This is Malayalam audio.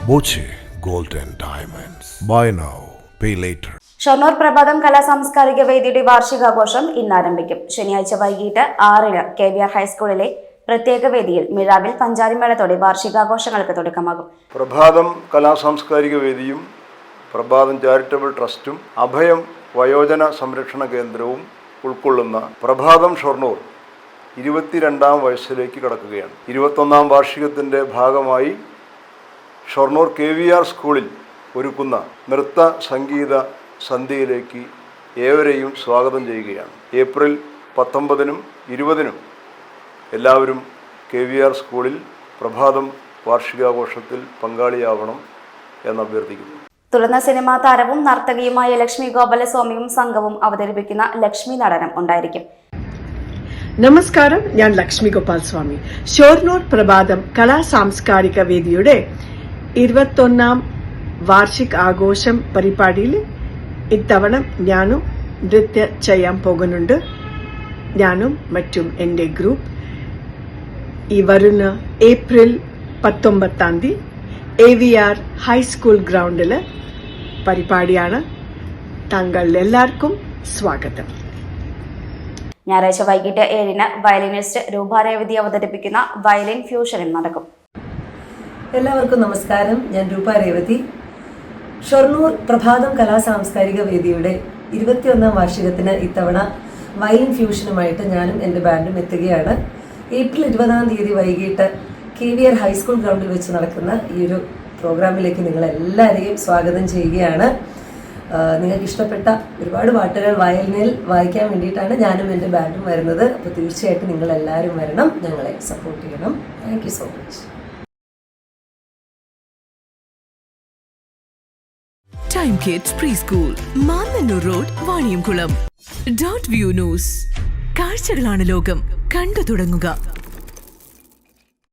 Boche gold and diamonds. Buy now pay later. Shoranur പ്രഭാതം കലാ സാംസ്കാരിക വേദിയുടെ വാർഷികാഘോഷം ഇന്ന് ആരംഭിക്കും. ശനിയാഴ്ച വൈകിട്ട് 6-ന് KVR ഹൈസ്കൂളിലെ പ്രത്യേക വേദിയിൽ മിഴാവിൽ പഞ്ചാരിമേളത്തോടെ വാർഷികാഘോഷങ്ങൾക്ക് തുടക്കമാകും. പ്രഭാതം കലാ സാംസ്കാരിക വേദിയും പ്രഭാതം ചാരിറ്റബിൾ ട്രസ്റ്റും അഭയം വയോജന സംരക്ഷണ കേന്ദ്രവും ഉൾക്കൊള്ളുന്ന പ്രഭാതം ഷൊർണൂർ 22ാം വയസ്സിലേക്ക് കടക്കുകയാണ്. 21ാം വാർഷികത്തിൻ്റെ ഭാഗമായി ഷൊർണൂർ KVR സ്കൂളിൽ ഒരുക്കുന്ന നൃത്ത സംഗീത സന്ധ്യയിലേക്ക് ഏവരെയും സ്വാഗതം ചെയ്യുകയാണ്. ഏപ്രിൽ 19-നും 20-നും എല്ലാവരും KVR സ്കൂളിൽ പ്രഭാതം വാർഷികാഘോഷത്തിൽ പങ്കാളിയാവണം എന്നഭ്യർത്ഥിക്കുന്നു. തുടർന്ന് സിനിമാ താരവും നർത്തകിയുമായ ലക്ഷ്മി ഗോപാലസ്വാമിയും സംഘവും അവതരിപ്പിക്കുന്ന ലക്ഷ്മി നടനം ഉണ്ടായിരിക്കും. നമസ്കാരം, ഞാൻ ലക്ഷ്മി ഗോപാൽസ്വാമി. ഷൊർണൂർ പ്രഭാതം കലാ സാംസ്കാരിക വേദിയുടെ 21ാം വാർഷിക ആഘോഷം പരിപാടിയിൽ ഇത്തവണ ഞാനും നൃത്യം ചെയ്യാൻ പോകുന്നുണ്ട്. ഞാനും മറ്റും എൻ്റെ ഗ്രൂപ്പ് ഈ വരുന്ന ഏപ്രിൽ 19-ാം തീയതി AVR ഹൈസ്കൂൾ ഗ്രൗണ്ടിൽ പരിപാടിയാണ്. താങ്കൾ എല്ലാവർക്കും സ്വാഗതം. ഞായറാഴ്ച വൈകിട്ട് 7-ന് വയലിനിസ്റ്റ് രൂപാരേവതി അവതരിപ്പിക്കുന്ന വയലിൻ ഫ്യൂഷനും നടക്കും. എല്ലാവർക്കും നമസ്കാരം. ഞാൻ രൂപാരേവതി. ഷൊർണൂർ പ്രഭാതം കലാ സാംസ്കാരിക വേദിയുടെ 21ാം വാർഷികത്തിന് ഇത്തവണ വയലിൻ ഫ്യൂഷനുമായിട്ട് ഞാനും എൻ്റെ ബാൻഡും എത്തുകയാണ്. ഏപ്രിൽ 20-ാം തീയതി വൈകിട്ട് KVR ഹൈസ്കൂൾ ഗ്രൗണ്ടിൽ വെച്ച് നടക്കുന്ന ഈ ഒരു പ്രോഗ്രാമിലേക്ക് നിങ്ങളെല്ലാവരെയും സ്വാഗതം ചെയ്യുകയാണ്. നിങ്ങൾക്ക് ഇഷ്ടപ്പെട്ട ഒരുപാട് പാട്ടുകൾ വയലിനിൽ വായിക്കാൻ വേണ്ടിയിട്ടാണ് ഞാനും എൻ്റെ ബാൻഡും വരുന്നത്. അപ്പോൾ തീർച്ചയായിട്ടും നിങ്ങളെല്ലാവരും വരണം, ഞങ്ങളെ സപ്പോർട്ട് ചെയ്യണം. Thank you so much. Time kids pre school, Mannannur road, Vaniyamkulam. Dot view news. കാഴ്ചകളാണ് ലോകം, കണ്ടു തുടങ്ങുക.